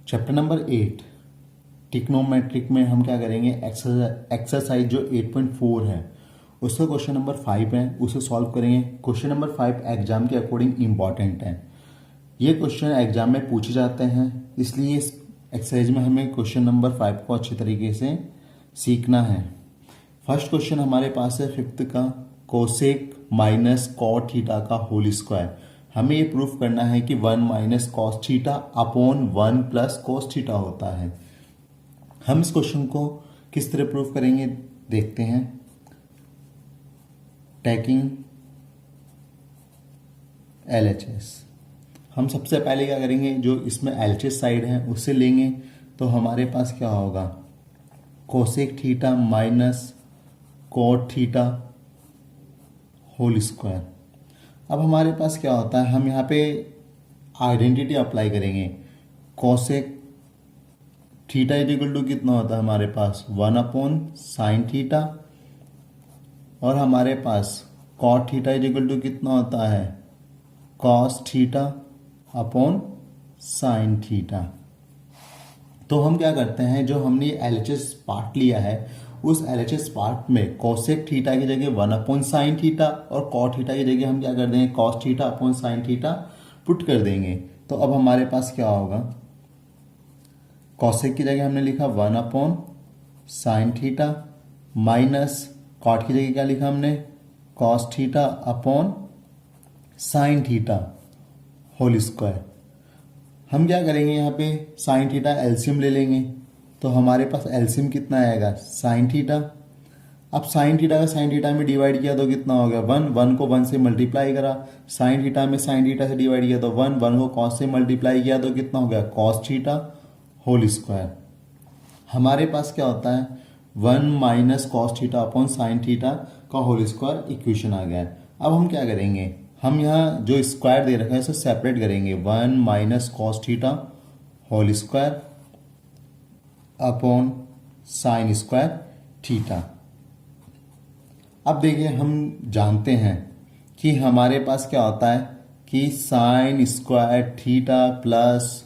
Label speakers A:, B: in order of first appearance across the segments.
A: Chapter number 8 टिक्नोमेट्रिक में हम क्या करेंगे, एक्सरसाइज जो 8.4 है उसका क्वेश्चन नंबर 5 है, उसे सॉल्व करेंगे। क्वेश्चन नंबर 5 एग्जाम के अकॉर्डिंग इम्पॉर्टेंट है। ये क्वेश्चन एग्जाम में पूछे जाते हैं, इसलिए इस एक्सरसाइज में हमें क्वेश्चन नंबर 5 को अच्छी तरीके से सीखना है। फर्स्ट क्वेश्चन हमारे पास है 5th का, कोसेक माइनस कॉट थीटा का होल स्क्वायर। हमें ये प्रूफ करना है कि 1 minus cos theta upon 1 plus cos theta होता है। हम इस क्वेश्चन को किस तरह प्रूफ करेंगे देखते हैं। टेकिंग LHS, हम सबसे पहले क्या करेंगे, जो इसमें LHS साइड है उससे लेंगे। तो हमारे पास क्या होगा, cosec theta minus cot theta whole square. अब हमारे पास क्या होता है, हम यहाँ पे आइडेंटिटी अप्लाई करेंगे। Cosec theta is equal to कितना होता है हमारे पास, 1 अपॉन साइन थीटा, और हमारे पास cot theta is equal to कितना होता है, cos theta upon sine theta. तो हम क्या करते हैं, जो हमने LHS पार्ट लिया है उस LHS पार्ट में कोसेक थीटा की जगह 1 अपॉन साइन थीटा और कॉट थीटा की जगह हम क्या कर देंगे, cos theta upon sine theta put कर देंगे। तो अब हमारे पास क्या होगा, कोसेक की जगह हमने लिखा 1 upon sine theta minus cot की जगह क्या लिखा हमने, cos theta upon sine theta whole square. हम क्या करेंगे, यहाँ पे साइन थीटा एलसीएम ले लेंगे। तो हमारे पास एलसीएम कितना आएगा, साइन थीटा। अब साइन थीटा का साइन थीटा में डिवाइड किया तो कितना हो गया, 1, 1 को 1 से मल्टीप्लाई करा। साइन थीटा में साइन थीटा से डिवाइड किया तो 1, 1 को कॉस से मल्टीप्लाई किया तो कितना हो गया, कॉस थीटा होल स्क्वायर। हमारे पास क्या होता है, 1 minus cos theta upon sine theta का होल स्क्वायर इक्वेशन आ गया है। अब हम क्या करेंगे, हम यहाँ जो स्क्वायर दे रखा है इसे सेपरेट करेंगे। 1 minus cos theta whole square upon sine square theta. अब देखिए, हम जानते हैं कि हमारे पास क्या होता है कि sine square theta plus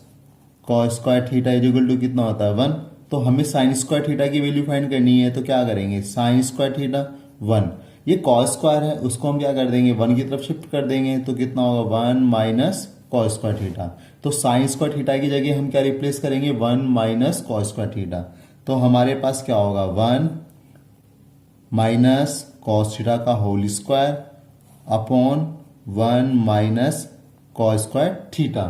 A: cos square theta is equal to कितना होता है, 1। तो हमें साइन स्क्वायर थीटा की वैल्यू फाइंड करनी है, तो क्या करेंगे, साइन स्क्वायर थीटा 1, ये कॉस स्क्वायर है उसको हम क्या कर देंगे, 1 की तरफ शिफ्ट कर देंगे तो कितना होगा, 1 माइनस कॉस स्क्वायर थीटा। तो साइन स्क्वायर थीटा की जगह हम क्या रिप्लेस करेंगे, 1 माइनस कॉस स्क्वायर थीटा। तो हमारे पास क्या होगा, 1 माइनस कॉस थीटा का whole square upon 1 minus cos square theta.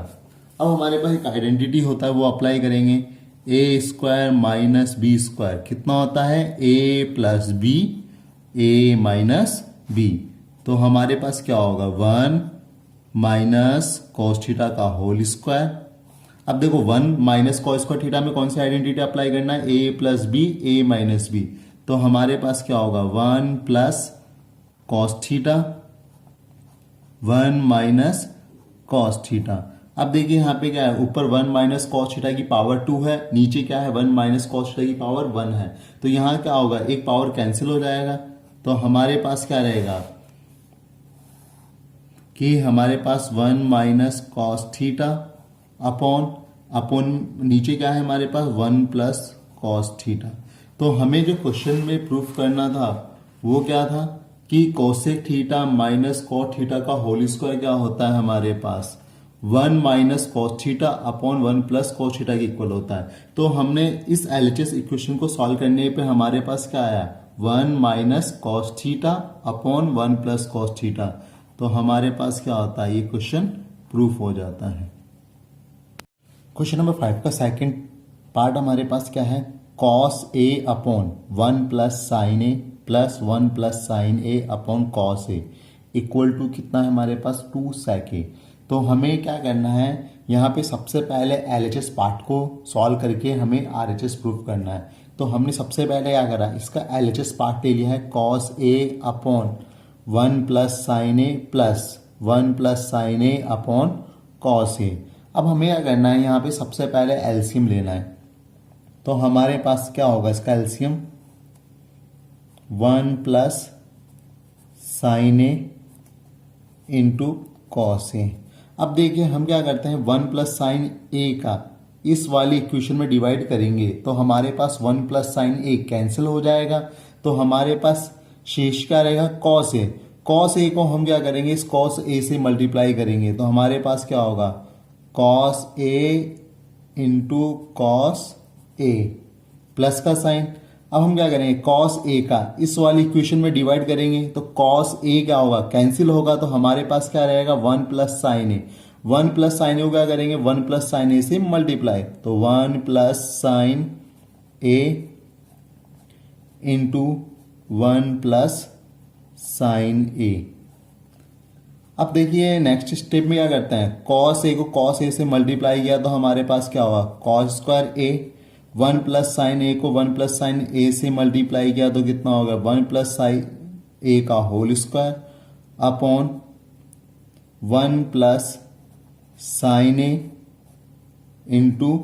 A: अब हमारे पास एक आइडेंटिटी होता है वो अप्लाई करेंगे, ए स्क्वायर माइनस बी स्क्वायर कितना होता है, A plus B, A minus B. तो हमारे पास क्या होगा, 1 माइनस कॉस थीटा का होल स्क्वायर। अब देखो 1 माइनस कॉस स्क्वायर थीटा में कौन सी आइडेंटिटी अप्लाई करना है, A plus B, A minus B. तो हमारे पास क्या होगा, 1 plus cos theta, 1 minus cos theta. अब देखिए यहाँ पे क्या है, ऊपर 1 माइनस कॉस थीटा की पावर 2 है, नीचे क्या है, 1 माइनस कॉस थीटा की पावर 1 है। तो यहाँ क्या होगा, एक पावर कैंसिल हो जाएगा। तो हमारे पास क्या रहेगा कि हमारे पास 1 माइनस कॉस थीटा अपॉन नीचे क्या है हमारे पास, 1 प्लस कॉस थीटा। तो हमें जो क्वेश्चन में प्रूफ करना था वो क्या था कि cosec theta minus cot theta का होल स्क्वायर क्या होता है हमारे पास, 1 minus cos theta upon 1 plus cos theta के इक्वल होता है। तो हमने इस LHS इक्वेशन को सॉल्व करने पे हमारे पास क्या आया, 1 minus cos theta upon 1 plus cos theta. तो हमारे पास क्या होता है, ये क्वेश्चन प्रूफ हो जाता है। क्वेश्चन नंबर 5 का सेकंड पार्ट हमारे पास क्या है, cos A upon 1 plus sine A plus 1 plus sine A upon cos A equal to कितना है हमारे पास, 2 sec ए। तो हमें क्या करना है, यहाँ पे सबसे पहले LHS पार्ट को सॉल्व करके हमें RHS प्रूफ करना है। तो हमने सबसे पहले क्या करा, इसका LHS पार्ट ले लिया है, cos A upon 1 plus sine A plus 1 plus sine A upon cos A. अब हमें क्या करना है, यहाँ पे सबसे पहले एलसीएम लेना है। तो हमारे पास क्या होगा इसका LCM, 1 plus sine A into cos A. अब देखिए हम क्या करते हैं, 1 प्लस साइन ए का इस वाली इक्वेशन में डिवाइड करेंगे तो हमारे पास 1 प्लस साइन ए कैंसिल हो जाएगा। तो हमारे पास शेष क्या रहेगा, कॉस ए। कॉस ए को हम क्या करेंगे, इस कॉस ए से मल्टीप्लाई करेंगे तो हमारे पास क्या होगा, cos A into cos A plus का साइन। अब हम क्या करेंगे, कॉस ए का इस वाली इक्वेशन में डिवाइड करेंगे तो कॉस ए क्या होगा, कैंसिल होगा। तो हमारे पास क्या रहेगा, 1 plus sine A. 1 plus sine ए को क्या करेंगे, 1 प्लस साइन ए से मल्टीप्लाई, तो 1 plus sine A into 1 plus sine A. अब देखिए नेक्स्ट स्टेप में क्या करते हैं, कॉस ए को कॉस ए से मल्टीप्लाई किया तो हमारे पास क्या होगा, cos square A. 1 plus sine ए को 1 प्लस साइन ए से मल्टीप्लाई किया तो कितना होगा, 1 प्लस साइन ए का whole square upon 1 plus sine A into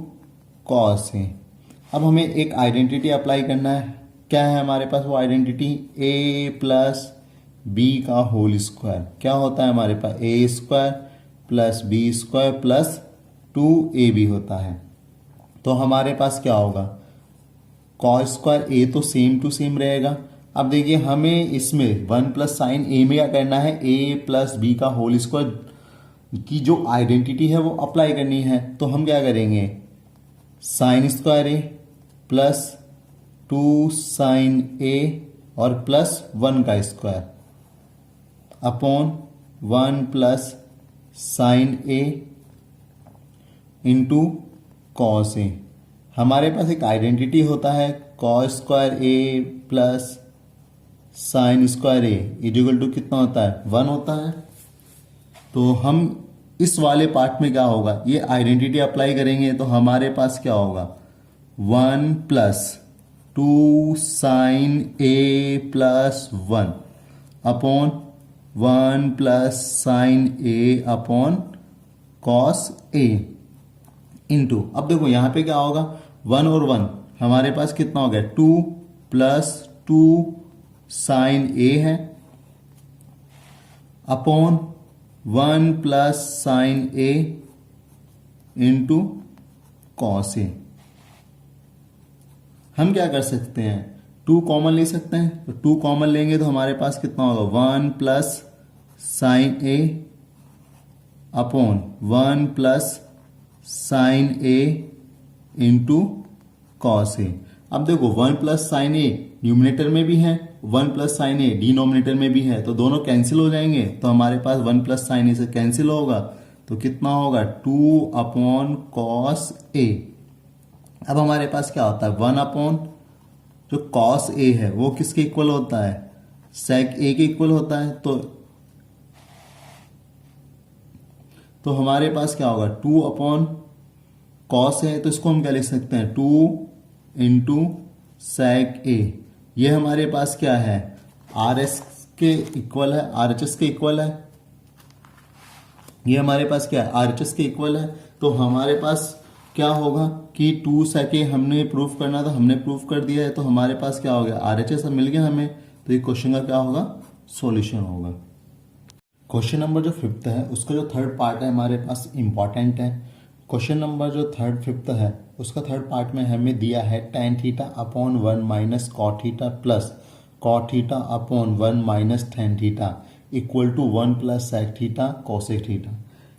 A: cos A. अब हमें एक आइडेंटिटी अप्लाई करना है, क्या है हमारे पास वो आइडेंटिटी, ए प्लस बी का होल स्क्वायर। क्या होता है हमारे पास, A square plus B square plus 2ab होता है। तो हमारे पास क्या होगा, कॉस स्क्वायर ए तो सेम टू सेम रहेगा। अब देखिए हमें इसमें 1 प्लस साइन ए में क्या करना है, ए प्लस बी का होल स्क्वायर की जो आइडेंटिटी है वो अप्लाई करनी है। तो हम क्या करेंगे, sine square A plus 2 sine A और प्लस 1 का square upon 1 plus sine A into cos A. हमारे पास एक आइडेंटिटी होता है cos square A plus sine square A equal to कितना होता है, 1 होता है। तो हम इस वाले पार्ट में क्या होगा, ये आइडेंटिटी अप्लाई करेंगे तो हमारे पास क्या होगा, 1 plus 2 sine A plus 1 upon 1 plus sine A upon cos A into, अब देखो यहां पे क्या होगा, 1 और 1 हमारे पास कितना हो गया, 2 प्लस 2 साइन ए है upon 1 plus sine A into cos ए। हम क्या कर सकते हैं, 2 कॉमन ले सकते हैं, तो 2 कॉमन लेंगे तो हमारे पास कितना होगा, 1 plus sine A upon 1 plus sine A into cos A. अब देखो 1 प्लस साइन ए न्यूमिनेटर में भी है, 1 प्लस साइन ए डिनोमिनेटर में भी है, तो दोनों कैंसिल हो जाएंगे। तो हमारे पास 1 प्लस साइन ए से कैंसिल होगा तो कितना होगा, 2 अपॉन कॉस ए। अब हमारे पास क्या होता है, 1 अपॉन जो कॉस ए है वो किसके इक्वल होता है, सेक ए के इक्वल होता है। तो हमारे पास क्या होगा, 2 अपॉन कॉस है तो इसको हम क्या लिख सकते हैं, 2 इंटू सेक ए। ये हमारे पास क्या है, आर एस के इक्वल है, आर एच एस के इक्वल है। ये हमारे पास क्या है, आर एच एस के इक्वल है। तो हमारे पास क्या होगा कि 2 सेक ए हमने प्रूफ करना था, हमने प्रूफ कर दिया है। तो हमारे पास क्या हो गया, आर एच एस मिल गया हमें। तो ये क्वेश्चन का क्या होगा, सॉल्यूशन होगा। क्वेश्चन नंबर जो 5th है उसका जो थर्ड पार्ट है हमारे पास इंपॉर्टेंट है। क्वेश्चन नंबर जो 5th है उसका थर्ड पार्ट में हमें दिया है tan theta upon 1 minus cot theta plus cot theta upon 1 minus tan theta equal to 1 plus sec theta cosec theta.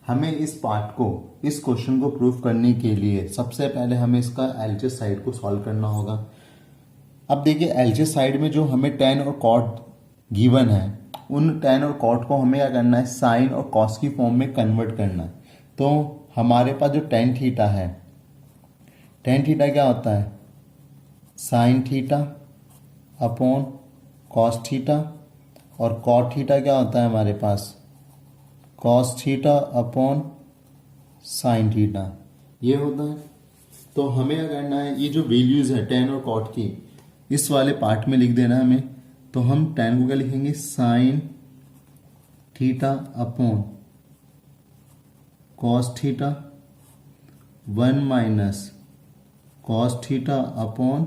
A: हमें इस पार्ट को, इस क्वेश्चन को प्रूफ करने के लिए सबसे पहले हमें इसका एलजेस साइड को सॉल्व करना होगा। अब देखिए एलजेस साइड में जो हमें tan और कॉट गिवन है, उन tan और कॉट को हमें क्या करना है, साइन और कॉस की फॉर्म में कन्वर्ट करना है। तो हमारे पास जो tan थीटा है, tan थीटा क्या होता है, sine theta upon cos theta, और कॉट थीटा क्या होता है हमारे पास, cos theta upon sine theta, ये होता है। तो हमें क्या करना है, ये जो वैल्यूज है tan और कॉट की इस वाले पार्ट में लिख देना है हमें। तो हम tan को क्या लिखेंगे, sign theta upon cos theta 1 minus cos theta upon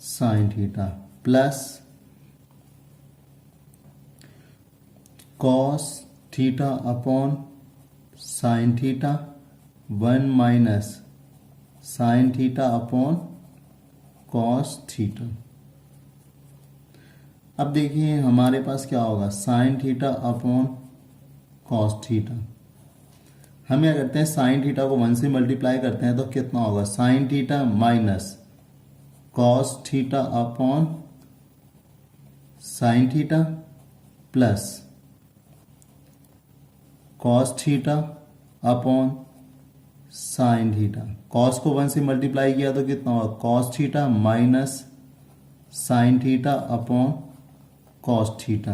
A: sine theta plus cos theta upon sine theta 1 minus sign theta upon cos theta. अब देखिए हमारे पास क्या होगा, sine theta upon cos theta. हम क्या करते हैं, साइन थीटा को 1 से मल्टीप्लाई करते हैं तो कितना होगा, sine theta minus cos theta upon sine theta plus cos theta upon sine theta. Cos को 1 से मल्टीप्लाई किया तो कितना होगा, cos theta minus sign theta upon cos theta.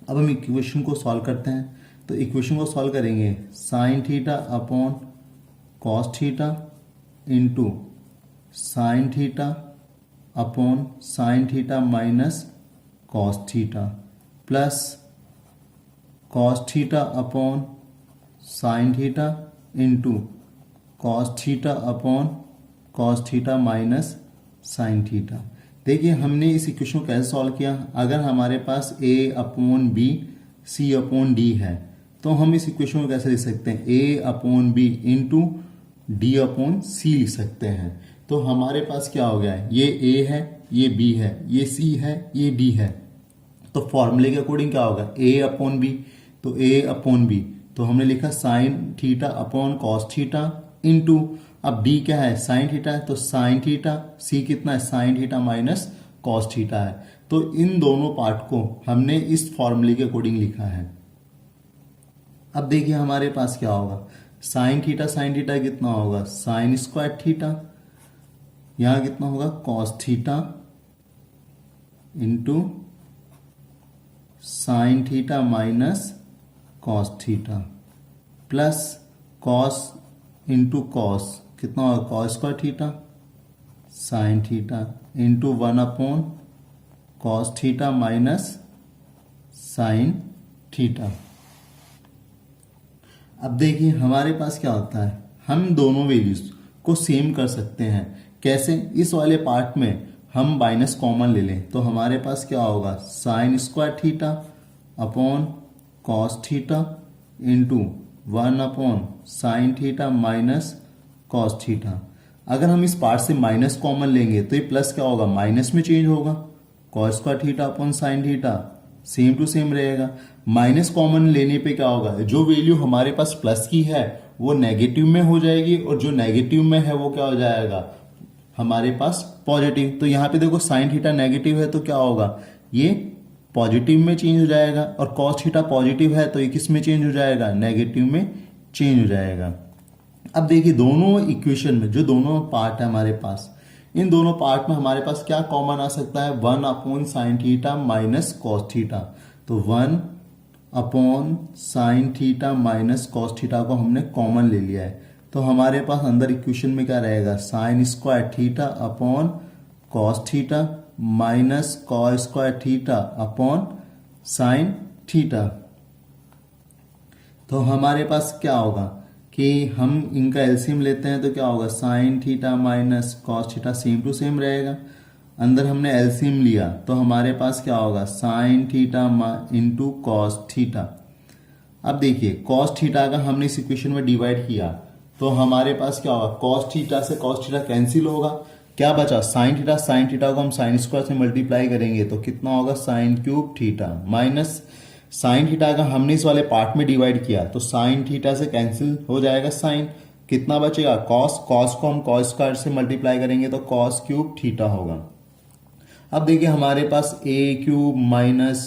A: अब हम इक्वेशन को सॉल्व करते हैं, तो इक्वेशन को सॉल्व करेंगे, sign theta upon cos theta into sine theta upon sine theta minus cos theta plus cos theta upon sine theta into cos theta upon cos theta minus sine theta. देखिए हमने इस equation को कैसे solve किया, अगर हमारे पास a upon B C upon D है तो हम इस इक्वेशन को कैसे लिख सकते हैं, a upon B into D upon C लिख सकते हैं। तो हमारे पास क्या हो गया है, ये a है, ये b है, ये c है, ये d है। तो फॉर्मूले के अकॉर्डिंग क्या होगा, a अपॉन बी, तो a अपॉन बी तो हमने लिखा sign theta upon cos theta into, अब d क्या है, साइन थीटा है तो साइन थीटा, c कितना है, sine theta minus cos theta है। तो इन दोनों पार्ट को हमने इस फॉर्मूले के अकॉर्डिंग लिखा है। अब देखिए हमारे पास क्या होगा, साइन थीटा कितना होगा, साइन स्क्वायर थीटा, यहां कितना होगा, cos theta into sine theta minus cos theta plus cos into cos कितना होगा, cos square theta sine theta into 1 upon cos theta minus sine theta. अब देखिए हमारे पास क्या होता है, हम दोनों वैल्यूज को सेम कर सकते हैं। कैसे, इस वाले पार्ट में हम माइनस कॉमन ले लें तो हमारे पास क्या होगा, sign square theta upon cos theta into 1 upon sine theta minus cos theta. अगर हम इस पार्ट से माइनस कॉमन लेंगे तो ये प्लस क्या होगा, माइनस में चेंज होगा, cos square theta upon sine theta same to same रहेगा। माइनस कॉमन लेने पे क्या होगा, जो वैल्यू हमारे पास प्लस की है वो नेगेटिव में हो जाएगी और जो नेगेटिव में है वो क्या हो जाएगा, हमारे पास पॉजिटिव। तो यहाँ पे देखो साइन थीटा नेगेटिव है तो क्या होगा, ये पॉजिटिव में चेंज हो जाएगा, और कॉस थीटा पॉजिटिव है तो ये किस में चेंज हो जाएगा, नेगेटिव में चेंज हो जाएगा। अब देखिए दोनों इक्वेशन में जो दोनों पार्ट है हमारे पास, इन दोनों पार्ट में हमारे पास क्या कॉमन आ सकता है, 1 upon sine theta minus cos theta. तो 1 upon sine theta minus cos theta को हमने कॉमन ले लिया है। तो हमारे पास अंदर इक्वेशन में क्या रहेगा, sign square theta upon cos theta minus cos square theta upon sine theta. तो हमारे पास क्या होगा कि हम इनका एलसीएम लेते हैं तो क्या होगा, sine theta minus cos theta same to same रहेगा। अंदर हमने एलसीएम लिया तो हमारे पास क्या होगा, sine theta into cos theta. अब देखिए कॉस थीटा का हमने इस इक्वेशन में डिवाइड किया तो हमारे पास क्या होगा, कॉस थीटा से कॉस थीटा कैंसिल होगा, क्या बचा, साइन थीटा को हम साइन स्क्वायर से मल्टीप्लाई करेंगे तो कितना होगा, sign cube theta minus sine theta का हमने इस वाले पार्ट में डिवाइड किया तो साइन थीटा से कैंसिल हो जाएगा साइन, कितना बचेगा, कॉस को हम कॉस स्क्वायर से मल्टीप्लाई करेंगे तो कॉस क्यूब थीटा होगा। अब देखिए हमारे पास ए क्यूब माइनस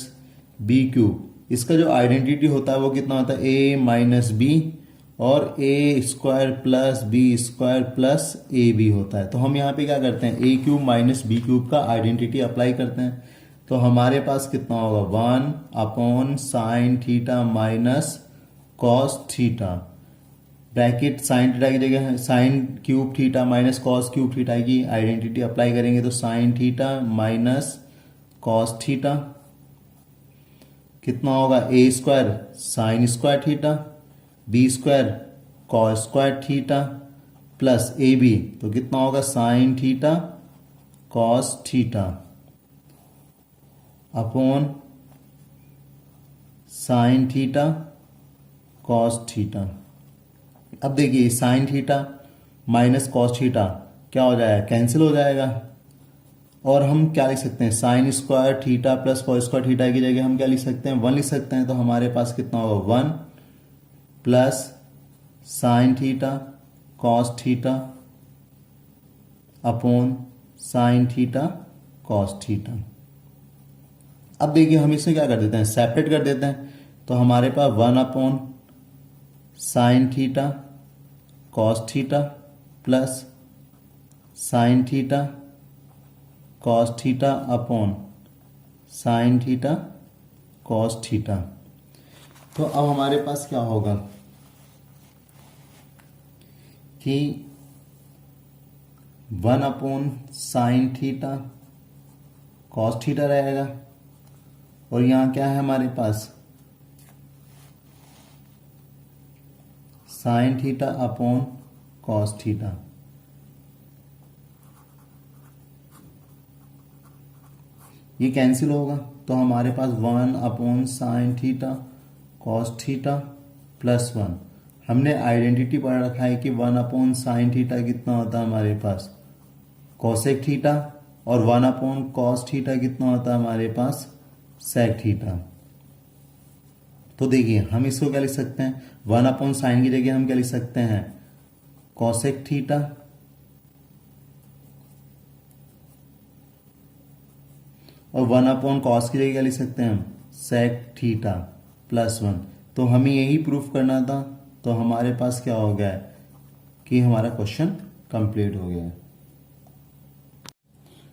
A: बी क्यूब, इसका जो आइडेंटिटी होता है वो कितना होता है, ए माइनस बी और A square plus B square plus A B होता है। तो हम यहाँ पे क्या करते हैं, A cube minus B cube का आइडेंटिटी अप्लाई करते हैं तो हमारे पास कितना होगा, 1 upon sine theta minus cos theta, bracket sine theta की जगह sine cube theta minus cos cube theta की आइडेंटिटी अप्लाई करेंगे तो sine theta minus cos theta कितना होगा, A square sign square theta B square cos square theta plus A B तो कितना होगा, sine theta cos theta upon sine theta cos theta. अब देखिए sine theta minus cos theta क्या हो जाएगा, कैंसिल हो जाएगा। और हम क्या लिख सकते हैं, sign square theta plus cos square theta की जगह हम क्या लिख सकते हैं, 1 लिख सकते हैं। तो हमारे पास कितना होगा, 1 plus sine theta cos theta upon sine theta cos theta. अब देखिए हम इसे क्या कर देते हैं, सेपरेट कर देते हैं। तो हमारे पास 1 upon sine theta cos theta plus sine theta cos theta upon sine theta cos theta. तो अब हमारे पास क्या होगा कि 1 upon sine theta cos theta रहेगा, और यहाँ क्या है हमारे पास, sine theta upon cos theta. ये कैंसिल होगा, तो हमारे पास 1 upon sine theta cos theta plus 1। हमने आइडेंटिटी पढ़ रखा है कि 1 अपॉन साइन थीटा कितना होता है हमारे पास, कॉसेक थीटा, और 1 अपॉन कॉस थीटा कितना होता है हमारे पास, सेक थीटा। तो देखिए हम इसको क्या लिख सकते हैं, 1 अपॉन साइन की जगह हम क्या लिख सकते हैं, कॉसेक थीटा और 1 अपॉन कॉस की जगह क्या लिख सकते हैं हम, सेक थीटा प्लस 1। तो हमें यही प्रूफ करना था। तो हमारे पास क्या हो गया है कि हमारा क्वेश्चन कंप्लीट हो गया है।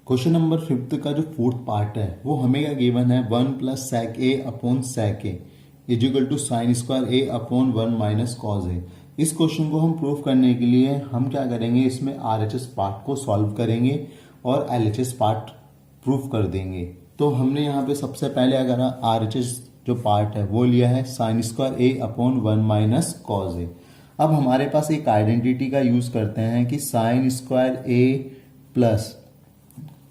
A: क्वेश्चन नंबर 5 का जो 4th पार्ट है वो हमें क्या गिवन है, 1 plus sec A upon sec A is equal to sine square A upon 1 minus cos A. इस क्वेश्चन को हम प्रूफ करने के लिए हम क्या करेंगे, इसमें RHS पार्ट को सॉल्व करेंगे और LHS पार्ट प्रूफ कर देंगे। तो हमने यहाँ पे सबसे पहले अगर RHS जो पार्ट है वो लिया है sine square A upon 1 minus cos ए। अब हमारे पास एक आइडेंटिटी का यूज करते हैं कि sine square A plus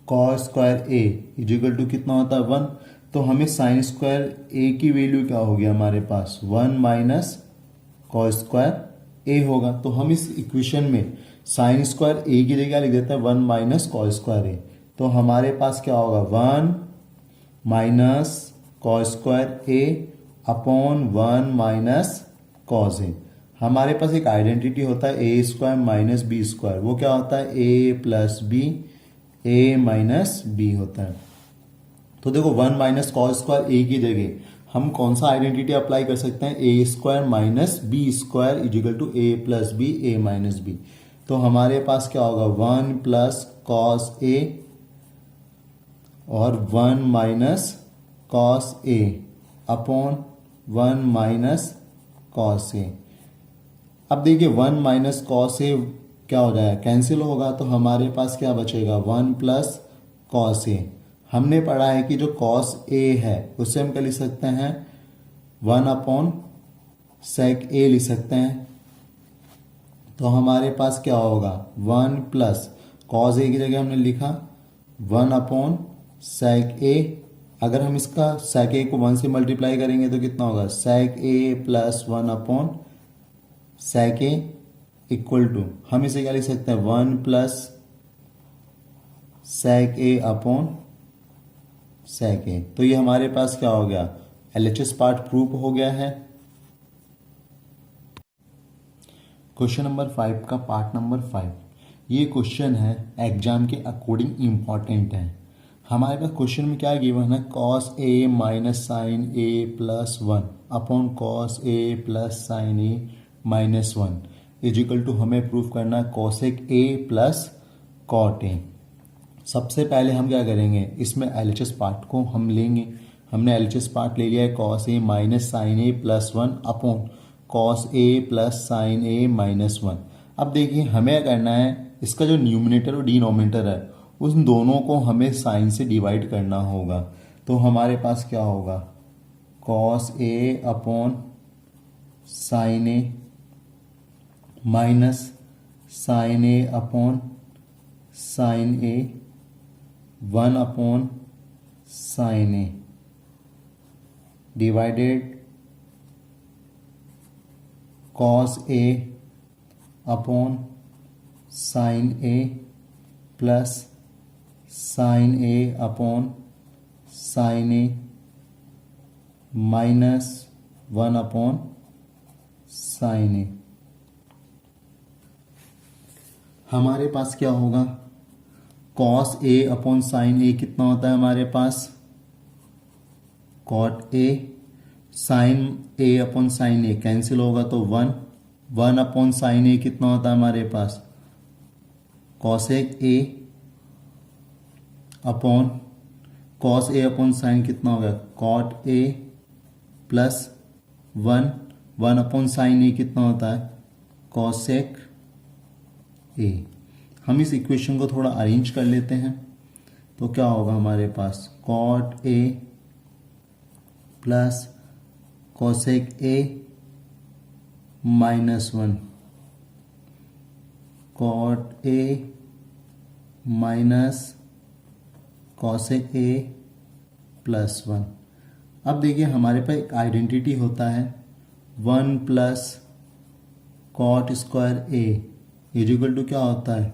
A: cos square A is equal to कितना होता है, 1। तो हमें साइन स्क्वायर ए की वैल्यू क्या होगी हमारे पास, 1 माइनस कॉस स्क्वायर ए होगा। तो हम इस इक्वेशन में साइन स्क्वायर ए की जगह लिख देते हैं 1 माइनस कॉस स्क्वायर ए। तो हमारे पास क्या होगा, 1 minus cos square A upon 1 minus cos A. हमारे पास एक आइडेंटिटी होता है A square minus B square, वो क्या होता है, A plus B, A minus B होता है। तो देखो 1 माइनस कॉस स्क्वायर ए की जगह हम कौन सा आइडेंटिटी अप्लाई कर सकते हैं, A square minus B square equal to A plus B, A minus B. तो हमारे पास क्या होगा, 1 प्लस कॉस ए और 1 minus cos A upon 1 minus cos A. अब देखिए 1 माइनस कॉस ए क्या हो जाएगा, कैंसिल होगा। तो हमारे पास क्या बचेगा, 1 प्लस कॉस ए। हमने पढ़ा है कि जो कॉस ए है उससे हम क्या लिख सकते हैं, 1 अपॉन सेक ए लिख सकते हैं। तो हमारे पास क्या होगा, 1 प्लस कॉस ए की जगह हमने लिखा 1 अपॉन सेक ए। अगर हम इसका सेक ए को 1 से मल्टीप्लाई करेंगे तो कितना होगा, sec A plus 1 upon sec A equal to हम इसे क्या लिख सकते हैं, 1 plus sec A upon sec ए। तो ये हमारे पास क्या हो गया, LHS पार्ट प्रूफ हो गया है। क्वेश्चन नंबर 5 का पार्ट नंबर 5, ये क्वेश्चन है एग्जाम के अकॉर्डिंग इंपॉर्टेंट है। हमारे पास क्वेश्चन में क्या गिवन है, cos A minus sine A plus 1 upon cos A plus sine A minus 1 is equal to हमें प्रूफ करना है cosec A plus cot A. सबसे पहले हम क्या करेंगे, इसमें LHS पार्ट को हम लेंगे। हमने LHS पार्ट ले लिया है cos A minus sine A plus 1 upon cos A plus sine A minus 1। अब देखिए हमें करना है इसका जो न्यूमिनेटर और डिनोमिनेटर है उन दोनों को हमें साइन से डिवाइड करना होगा। तो हमारे पास क्या होगा, cos A upon sine A minus sine A upon sine A 1 upon sine A divided cos A upon sine A plus sine A upon sine A minus 1 upon sine A. हमारे पास क्या होगा, cos A upon sine A कितना होता है हमारे पास, cot A, sine A upon sine A cancel होगा तो 1 अपॉन साइन ए कितना होता है हमारे पास, cosec A upon cos A upon sine कितना होगा, cot A plus 1 upon sine A कितना होता है, कॉसेक ए। हम इस इक्वेशन को थोड़ा अरेंज कर लेते हैं तो क्या होगा हमारे पास, cot A plus cosec A minus 1, cot A minus cosec A plus 1। अब देखिए हमारे पास एक आइडेंटिटी होता है 1 plus cot square A equal to क्या होता है,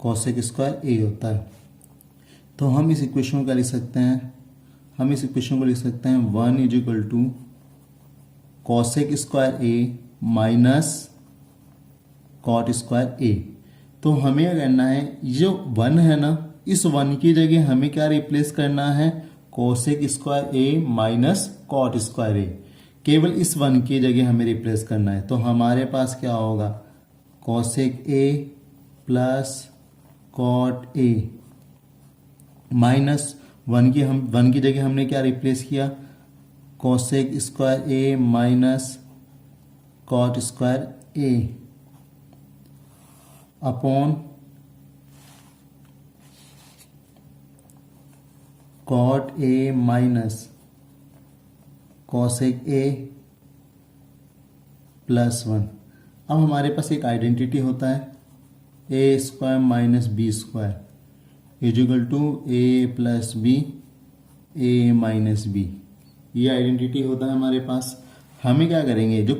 A: कॉसेक स्क्वायर ए होता है। तो हम इस इक्वेशन को क्या लिख सकते हैं, हम इस इक्वेशन को लिख सकते हैं 1 equal to cosec square A minus cot square A. तो हमें क्या करना है, जो 1 है ना, इस 1 की जगह हमें क्या रिप्लेस करना है, cosec square A minus cot square ए। केवल इस 1 की जगह हमें रिप्लेस करना है। तो हमारे पास क्या होगा, cosec A plus cot A minus 1 की जगह हमने क्या रिप्लेस किया, cosec square A minus cot square A upon cot A minus cosec A plus 1। अब हमारे पास एक आइडेंटिटी होता है A square minus B square equal to A plus B A minus B. ये आइडेंटिटी होता है हमारे पास। हमें क्या करेंगे, जो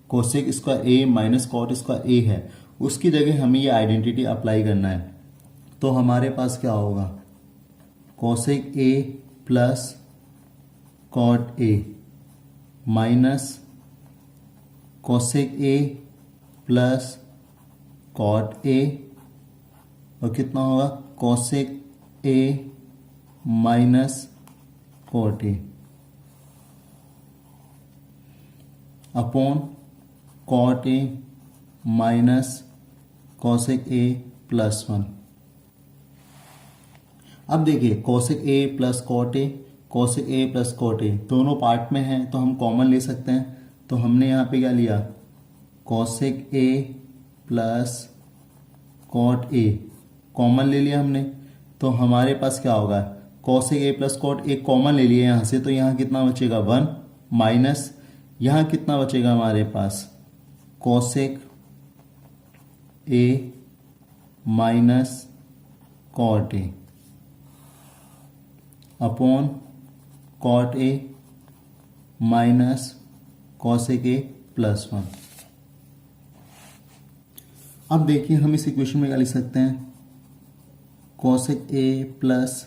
A: cosec square A minus cot square A है उसकी जगह हमें ये आइडेंटिटी अप्लाई करना है। तो हमारे पास क्या होगा, cosec A plus cot A minus cosec A plus cot A और कितना होगा, cosec A minus cot A upon cot A minus cosec A plus 1। अब देखिए cosec A plus cot A, cosec A plus cot A दोनों part में है तो हम कॉमन ले सकते हैं। तो हमने यहाँ पे क्या लिया, cosec A plus cot A common ले लिया हमने। तो हमारे पास क्या होगा, cosec A plus cot A common ले लिया यहाँ से, तो यहाँ कितना बचेगा 1 माइनस यहाँ कितना बचेगा हमारे पास, cosec A minus cot A upon cot A minus cosec A plus 1। अब देखिए हम इस इक्वेशन में क्या लिख सकते हैं, cosec A plus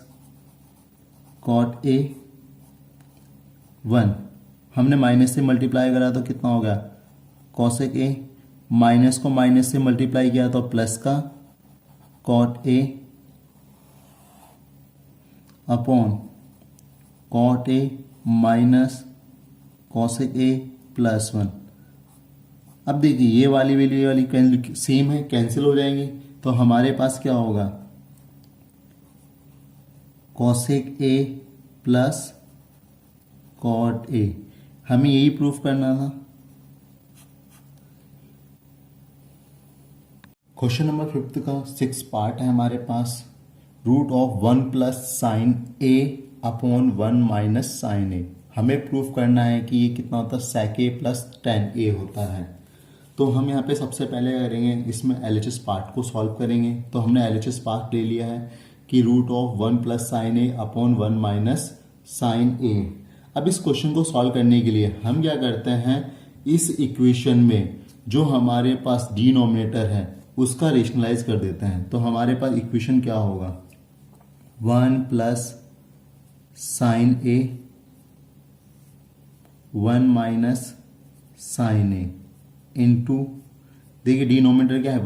A: cot A 1 हमने माइनस से मल्टीप्लाई करा तो कितना हो गया, कोसेक ए माइनस को माइनस से मल्टीप्लाई किया तो प्लस का cot A upon cot A minus cosec A plus 1। अब देखिए ये वाली सेम है, कैंसिल हो जाएंगी। तो हमारे पास क्या होगा, cosec A plus cot A. हमें यही प्रूफ करना था। क्वेश्चन नंबर 5 का 6 पार्ट है हमारे पास। Root of 1 plus sine A upon 1 minus sine A. हमें प्रूफ करना है कि ये कितना होता है, सेक ए प्लस टेन ए होता है। तो हम यहाँ पे सबसे पहले करेंगे, इसमें LHS पार्ट को सॉल्व करेंगे। तो हमने LHS पार्ट ले लिया है कि root of 1 plus sine A upon 1 minus sine A. अब इस क्वेश्चन को सॉल्व करने के लिए हम क्या करते हैं, इस इक्वेशन में जो हमारे पास डिनोमिनेटर है उसका रेशनलाइज कर देते हैं। तो हमारे पास इक्वेशन क्या होगा, 1 plus sine A 1 minus sine A into, देखिए डिनोमिनेटर क्या है,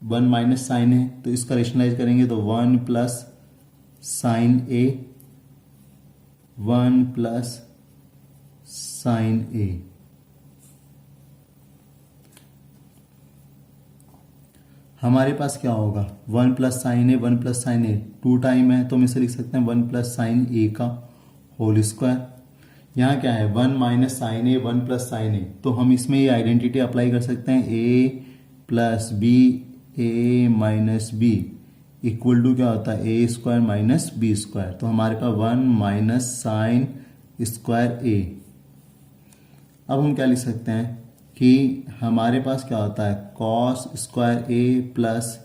A: 1 माइनस साइन है, तो इसका रेशनलाइज करेंगे तो 1 plus sine A 1 plus sine A. हमारे पास क्या होगा, 1 plus sine A 1 plus sine A 2 time है, तो हम इसे लिख सकते हैं 1 प्लस साइन ए का होल स्क्वायर। यहाँ क्या है, 1 minus sine A 1 plus sine A, तो हम इसमें ये आइडेंटिटी अप्लाई कर सकते हैं, A plus B A minus B equal to क्या होता है, A square minus B square. तो हमारे पास 1 माइनस साइन स्क्वायर ए। अब हम क्या लिख सकते हैं कि हमारे पास क्या होता है, cos square A plus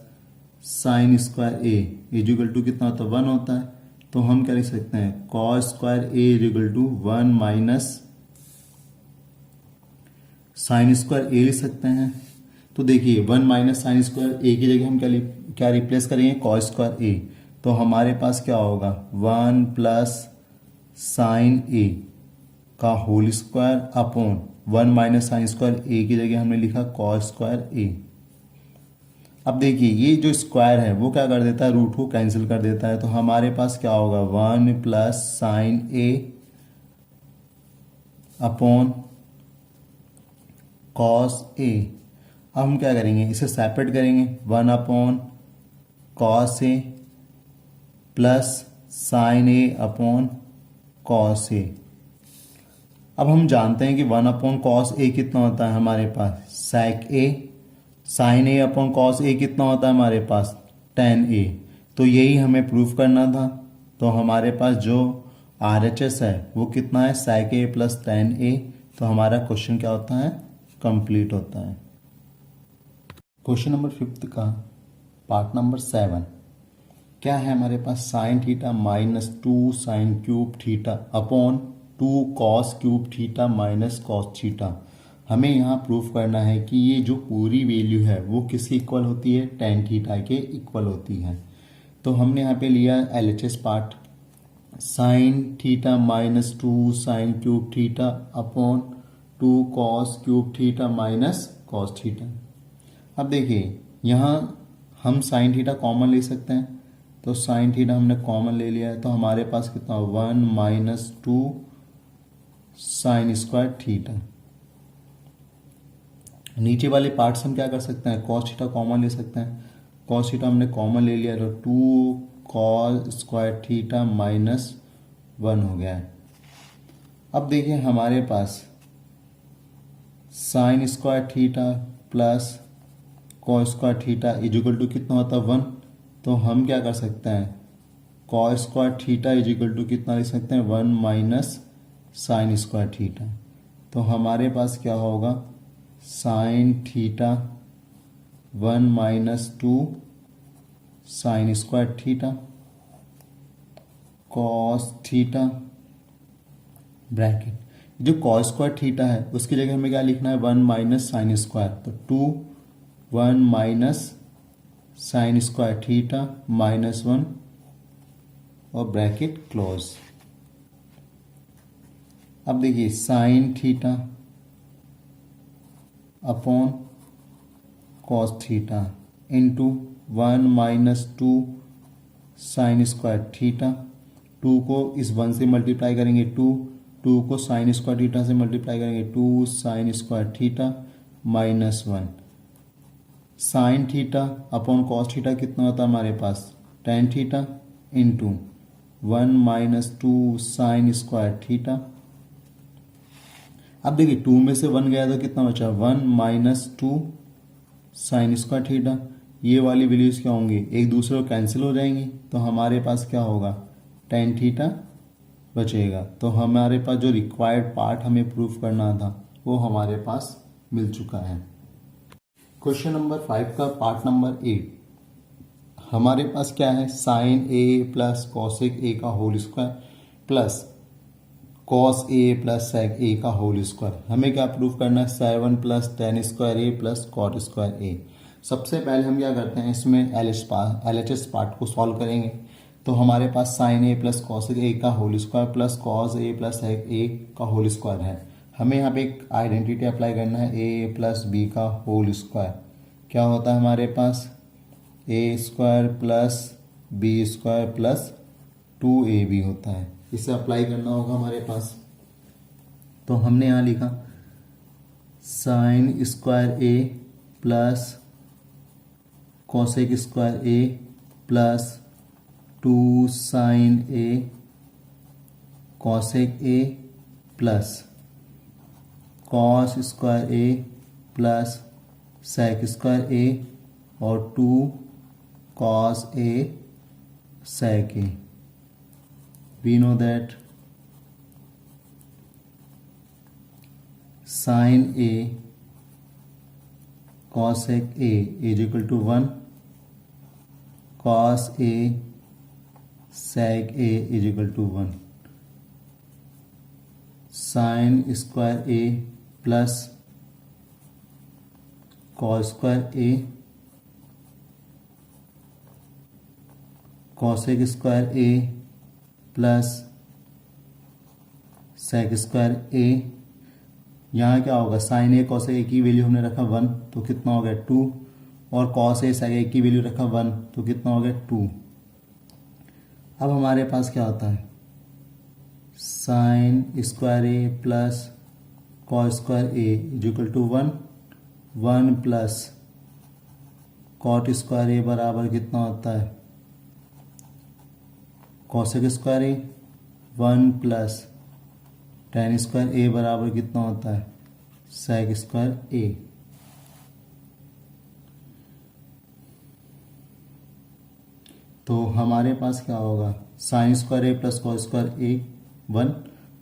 A: sine square A equal to कितना होता है, 1 होता है। तो हम क्या लिख सकते हैं, cos square A equal to 1 minus sine square A लिख सकते हैं। तो देखिए 1 माइनस साइन स्क्वायर ए की जगह हम क्या रिप्लेस करेंगे, कॉस स्क्वायर ए। तो हमारे पास क्या होगा, 1 प्लस साइन ए का whole square upon 1 minus sine square A की जगह हमने लिखा कॉस स्क्वायर ए। अब देखिए ये जो स्क्वायर है वो क्या कर देता है, रूट को कैंसिल कर देता है। तो हमारे पास क्या होगा, 1 plus sine A upon cos A. अब हम क्या करेंगे, इसे सेपरेट करेंगे, 1 upon cos A plus sine A upon cos A. अब हम जानते हैं कि 1 अपॉन कॉस ए कितना होता है हमारे पास, सेक ए। साइन ए अपॉन कॉस ए कितना होता है हमारे पास, टेन ए। तो यही हमें प्रूफ करना था। तो हमारे पास जो RHS है वो कितना है, सेक ए प्लस टेन ए। तो हमारा क्वेश्चन क्या होता है, कंप्लीट होता है। क्वेश्चन नंबर 5 का पार्ट नंबर 7 क्या है हमारे पास, sine theta minus 2 sine cube theta upon 2 cos cube theta minus cos theta. हमें यहाँ प्रूफ करना है कि ये जो पूरी वैल्यू है वो किसकी इक्वल होती है, टेन थीटा के इक्वल होती है। तो हमने यहाँ पे लिया LHS part, sign theta minus 2 sine cube theta upon 2 cos cube theta minus cos theta. अब देखिए यहाँ हम साइन थीटा कॉमन ले सकते हैं, तो साइन थीटा हमने कॉमन ले लिया है। तो हमारे पास कितना, 1 माइनस 2 साइन स्क्वायर थीटा। नीचे वाले पार्ट्स हम क्या कर सकते हैं, कॉस थीटा कॉमन ले सकते हैं। कॉस थीटा हमने कॉमन ले लिया, तो 2 कॉस स्क्वायर थीटा माइनस 1 हो गया है। अब देखिए हमारे पास sine square theta plus cos square theta equal to कितना होता है, 1। तो हम क्या कर सकते हैं, cos square theta equal to कितना लिख सकते हैं, 1 माइनस साइन स्क्वायर थीटा। तो हमारे पास क्या होगा, sine theta 1 minus 2 sine square theta cos theta bracket, जो कॉस स्क्वायर थीटा है उसकी जगह हमें क्या लिखना है, 1 माइनस साइन स्क्वायर। तो 2 1 minus sine square theta minus 1 और ब्रैकेट क्लोज। अब देखिए sine theta upon cos theta into 1 minus 2 sine square theta. 2 को इस 1 से मल्टीप्लाई करेंगे 2 को साइन स्क्वायर थीटा से मल्टीप्लाई करेंगे 2 sine square theta minus 1। Sine theta upon cos theta कितना होता है हमारे पास, tan theta into 1 minus 2 sine square theta. अब देखिए 2 में से 1 गया तो कितना बचा, 1 माइनस 2 साइन स्क्वायर थीटा। ये वाली वैल्यूज क्या होंगी, एक दूसरे को कैंसिल हो जाएंगी। तो हमारे पास क्या होगा, टेन थीटा बचेगा। तो हमारे पास जो रिक्वायर्ड पार्ट हमें प्रूफ करना था वो हमारे पास मिल चुका है। क्वेश्चन नंबर 5 का पार्ट नंबर 8 हमारे पास क्या है, sine A plus cosec A का whole square plus cos A plus sec A का होल स्क्वायर। हमें क्या प्रूफ करना है, 7 plus tan square A plus cot square A. सबसे पहले हम क्या करते हैं, इसमें एल एच एस पार्ट को सॉल्व करेंगे। तो हमारे पास sine A plus cos A का whole square plus cos A plus A का होल स्क्वायर है। हमें यहाँ पे एक आइडेंटिटी अप्लाई करना है, ए प्लस बी का होल स्क्वायर क्या होता है हमारे पास, A square plus B square plus 2ab होता है। इसे अप्लाई करना होगा हमारे पास। तो हमने यहाँ लिखा sine square A plus cosec square A plus 2 sine A cosec A plus cos square A plus sec square A और 2 cos A sec A. We know that sine A cosec A is equal to 1, cos A sec A is equal to 1, sine square A plus cos square A cosec square A plus sec square A. यहाँ क्या होगा, sign A cos A की value हमने रखा 1 तो कितना हो गया 2, और कॉस ए सेक ए की वैल्यू रखा 1 तो कितना हो गया 2। अब हमारे पास क्या होता है, sine square A plus cos square A is equal to 1, 1 plus cot square A बराबर कितना होता है cosec square A, 1 plus tan square A बराबर कितना होता है सेक स्क्वायर ए। तो हमारे पास क्या होगा, sign square A plus cos square A 1,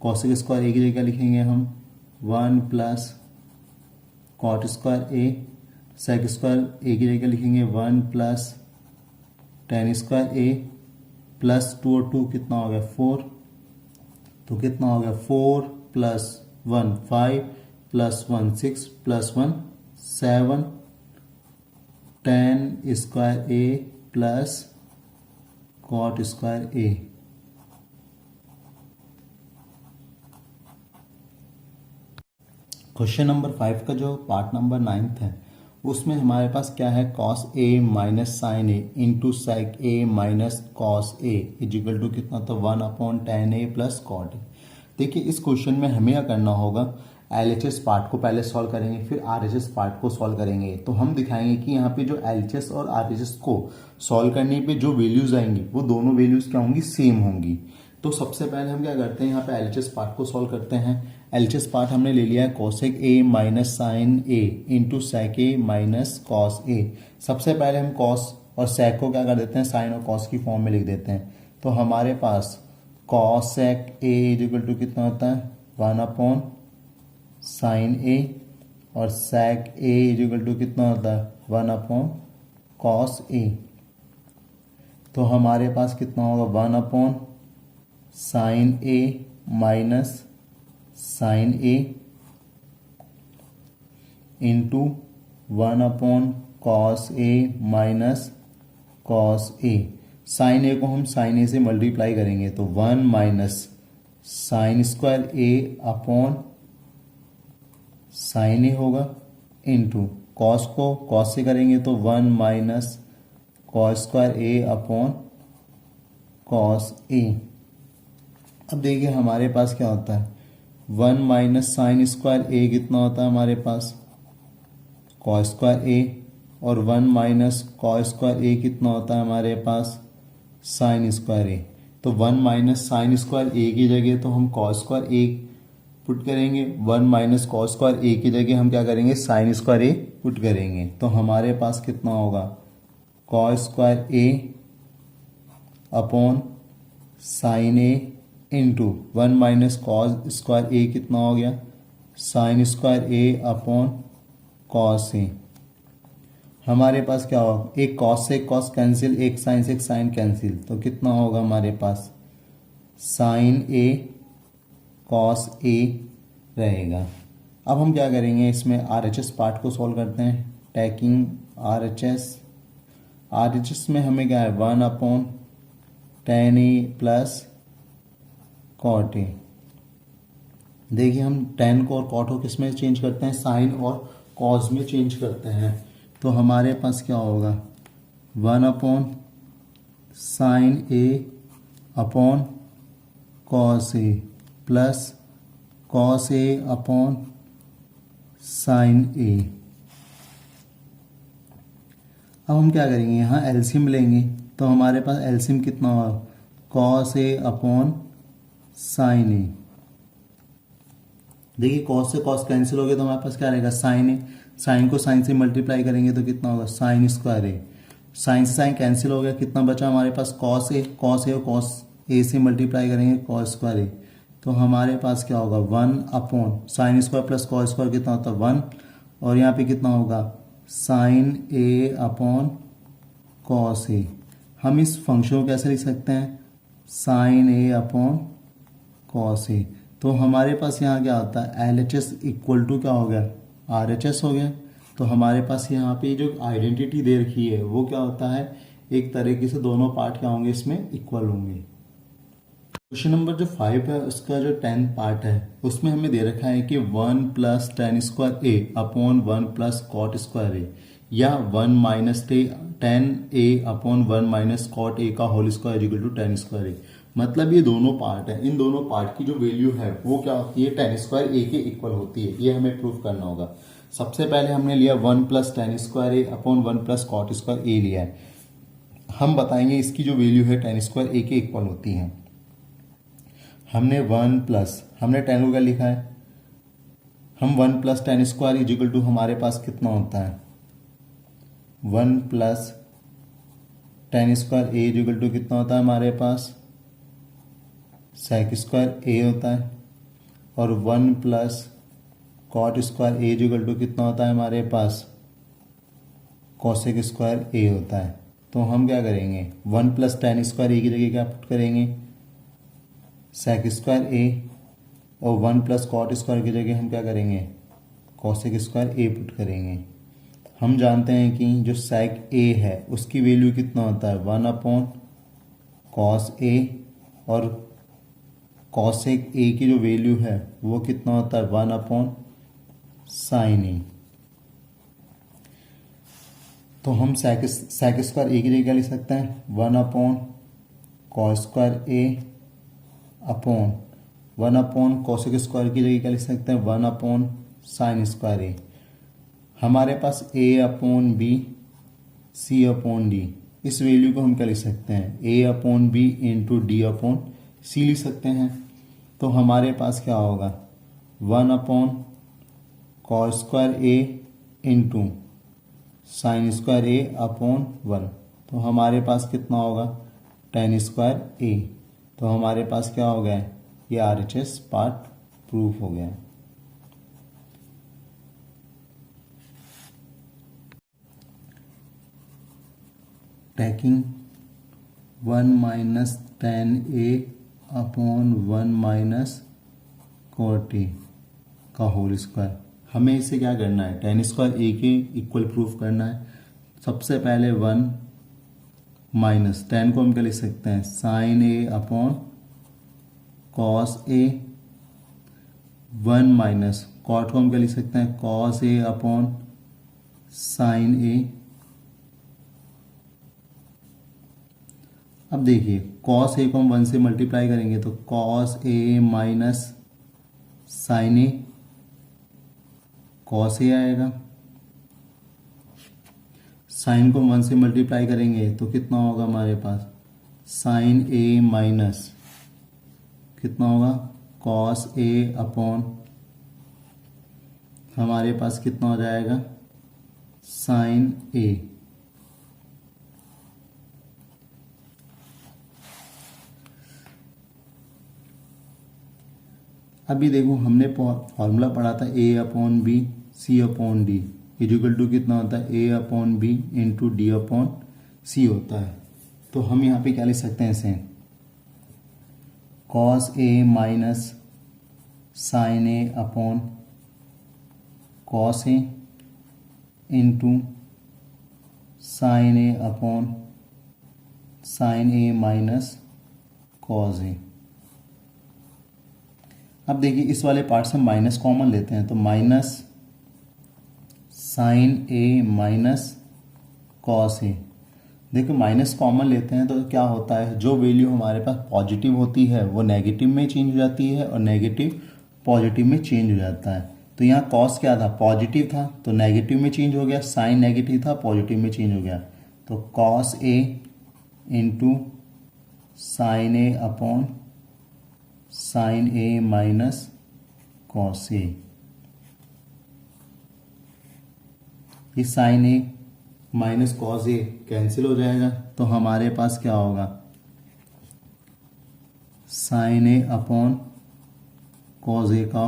A: cosec square A की जगह लिखेंगे हम 1 plus cot square A, sec square A की जगह लिखेंगे 1 plus tan square A plus 2 और 2 कितना हो गया 4, तो कितना हो गया 4 plus 1 5 plus 1 6 plus 1 7, tan square A plus cot square A. Question number 5 का जो पार्ट नंबर 9 है उसमें हमारे पास क्या है, cos A minus sine A into sec A minus cos A is equal to कितना, तो 1/10 ए प्लस कॉट ए। देखिए इस क्वेश्चन में हमें क्या करना होगा, एलएचएस पार्ट को पहले सॉल्व करेंगे फिर आरएचएस पार्ट को सॉल्व करेंगे। तो हम दिखाएंगे कि यहाँ पे जो एलएचएस और आरएचएस को सॉल्व करने पे जो वैल्यूज आएंगी वो दोनों वैल्यूज क्या होंगी, सेम होंगी। तो सबसे पहले हम क्या करते हैं, यहाँ पे एलएचएस पार्ट को सॉल्व करते हैं। एलएचएस पार्ट हमने ले लिया है cosec A minus sine A into sec A minus cos A. सबसे पहले हम कॉस और सेक को क्या कर देते हैं, साइन और कॉस की फॉर्म में लिख देते हैं। तो हमारे पास cos sec A is equal to कितना होता है 1 साइन ए और sec A is equal to कितना होता है 1 कॉस ए। तो हमारे पास कितना होगा 1 sine A minus sine A into 1 cos A minus cos A. Sine ए को हम साइन ए से मल्टीप्लाई करेंगे तो 1 minus sine square A upon sine ए होगा इंटू कॉस को कॉस से करेंगे तो 1 minus cos square A upon cos A. अब देखिए हमारे पास क्या होता है 1 माइनस साइन स्क्वायर ए कितना होता है हमारे पास कॉस स्क्वायर ए और 1 माइनस कॉस स्क्वायर ए कितना होता है हमारे पास साइन स्क्वायर ए। तो 1 माइनस साइन स्क्वायर ए की जगह तो हम कॉस स्क्वायर ए पुट करेंगे, 1 माइनस कॉस स्क्वायर ए की जगह हम क्या करेंगे साइन स्क्वायर ए पुट करेंगे। तो हमारे पास कितना होगा cos square A upon sine A into 1 minus cos square ए कितना हो गया sign square A upon cos A. हमारे पास क्या होगा, एक कॉस से कॉस कैंसिल, एक साइन से साइन कैंसिल, तो कितना होगा हमारे पास साइन ए कॉस ए रहेगा। अब हम क्या करेंगे, इसमें आरएचएस पार्ट को सॉल्व करते हैं। टेकिंग आर एच एस में हमें क्या है 1/tan ए प्लस कॉट ए। देखिए हम tan को और कॉट को किस में चेंज करते हैं, साइन और कॉस में चेंज करते हैं। तो हमारे पास क्या होगा 1/sin A upon cos A plus cos A upon sine A. अब हम क्या करेंगे, यहाँ एलसीएम लेंगे। तो हमारे पास एलसीएम कितना होगा कॉस ए अपॉन साइन ए। देखिए कॉस से कॉस कैंसिल हो गया तो हमारे पास क्या रहेगा साइन ए। साइन को साइन से मल्टीप्लाई करेंगे तो कितना होगा साइन स्क्वायर ए। साइन से साइन कैंसिल हो गया, कितना बचा हमारे पास कॉस ए और कॉस ए से मल्टीप्लाई करेंगे कॉस स्क्वायर ए। तो हमारे पास क्या होगा 1/sin² प्लस कॉस स्क्वायर कितना होता है 1, और यहाँ पे कितना होगा साइन ए अपॉन कॉस ए। हम इस फंक्शन को कैसे लिख सकते हैं साइन ए अपॉन कॉस ए। तो हमारे पास यहाँ क्या होता है LHS इक्वल टू क्या हो गया RHS हो गया। तो हमारे पास यहाँ पे जो आइडेंटिटी दे रखी है वो क्या होता है, एक तरीके से दोनों पार्ट क्या होंगे इसमें इक्वल होंगे। क्वेश्चन नंबर जो 5 है उसका जो 10th पार्ट है उसमें हमें दे रखा है कि 1+tan² ए अपॉन 1+cot² ए या 1-tan A upon 1-cot A का whole square equal to tan² ए। मतलब ये दोनों पार्ट है, इन दोनों पार्ट की जो वैल्यू है वो क्या होती है tan² ए के इक्वल होती है। ये हमें प्रूफ करना होगा। सबसे पहले हमने लिया 1+tan² ए अपॉन 1+cot² ए लिया है। हम बताएंगे इसकी जो वैल्यू है tan² ए के इक्वल होती है। हमने 1+ हमने tan को क्या लिखा है, हम 1+tan² इक्वल टू हमारे पास कितना होता है 1+tan² ए इक्वल टू कितना होता है हमारे पास sec² ए होता है, और 1+cot² ए इक्वल टू कितना होता है हमारे पास cosec² ए होता है। तो हम क्या करेंगे 1+tan² ए की जगह क्या पुट करेंगे sec² ए, और 1+cot² की जगह हम क्या करेंगे cosec² ए पुट करेंगे। हम जानते हैं कि जो sec ए है उसकी वैल्यू कितना होता है 1/cos ए, और cosec ए की जो वैल्यू है वो कितना होता है 1/sin ए। तो हम sec² ए की जगह क्या लिख सकते हैं 1/cos² ए अपॉन 1/cosec² की जगह क्या लिख सकते हैं 1/sin² ए। हमारे पास a/b c/d, इस वैल्यू को हम क्या लिख सकते हैं a/b इंटू d/c लिख सकते हैं। तो हमारे पास क्या होगा 1/cos² ए इंटू sin² ए अपॉन 1। तो हमारे पास कितना होगा tan² ए। तो हमारे पास क्या हो गया ये RHS पार्ट प्रूफ हो गया। Taking 1-tan A upon 1-cot A का होल स्क्वायर। हमें इसे क्या करना है tan² ए के इक्वल प्रूफ करना है। सबसे पहले 1 माइनस tan को हम क्या लिख सकते हैं sin ए अपॉन cos ए, 1 माइनस cot को हम क्या लिख सकते हैं cos ए अपॉन sin ए। अब देखिए cos ए को हम 1 से मल्टीप्लाई करेंगे तो cos ए माइनस sin ए, cos ए आएगा। साइन को 1 से मल्टीप्लाई करेंगे तो कितना होगा हमारे पास sin ए माइनस कितना होगा cos ए अपॉन हमारे पास कितना हो जाएगा sin ए। अभी देखो हमने फॉर्मूला पढ़ा था a/b c/d इक्वल टू कितना होता है a/b इंटू d/c होता है। तो हम यहाँ पे क्या लिख सकते हैं इसे cos A minus sin A upon cos A into sine A upon sine A minus cos ए। अब देखिए इस वाले पार्ट से माइनस कॉमन लेते हैं तो minus sine A minus cos ए। देखो माइनस कॉमन लेते हैं तो क्या होता है, जो वैल्यू हमारे पास पॉजिटिव होती है वो नेगेटिव में चेंज हो जाती है और नेगेटिव पॉजिटिव में चेंज हो जाता है। तो यहाँ कॉस क्या था, पॉजिटिव था तो नेगेटिव में चेंज हो गया, साइन नेगेटिव था पॉजिटिव में चेंज हो गया। तो cos A into sine A upon sine A minus cos ए। ये sign A minus cos A cancel हो जाएगा तो हमारे पास क्या होगा, sign A upon cos A का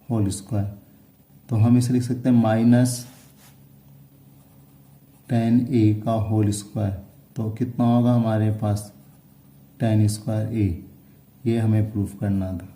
A: होल स्क्वायर। तो हम इसे लिख सकते हैं माइनस टेन ए का होल स्क्वायर। तो कितना होगा हमारे पास, टेन स्क्वायर ए। ये हमें प्रूफ करना था।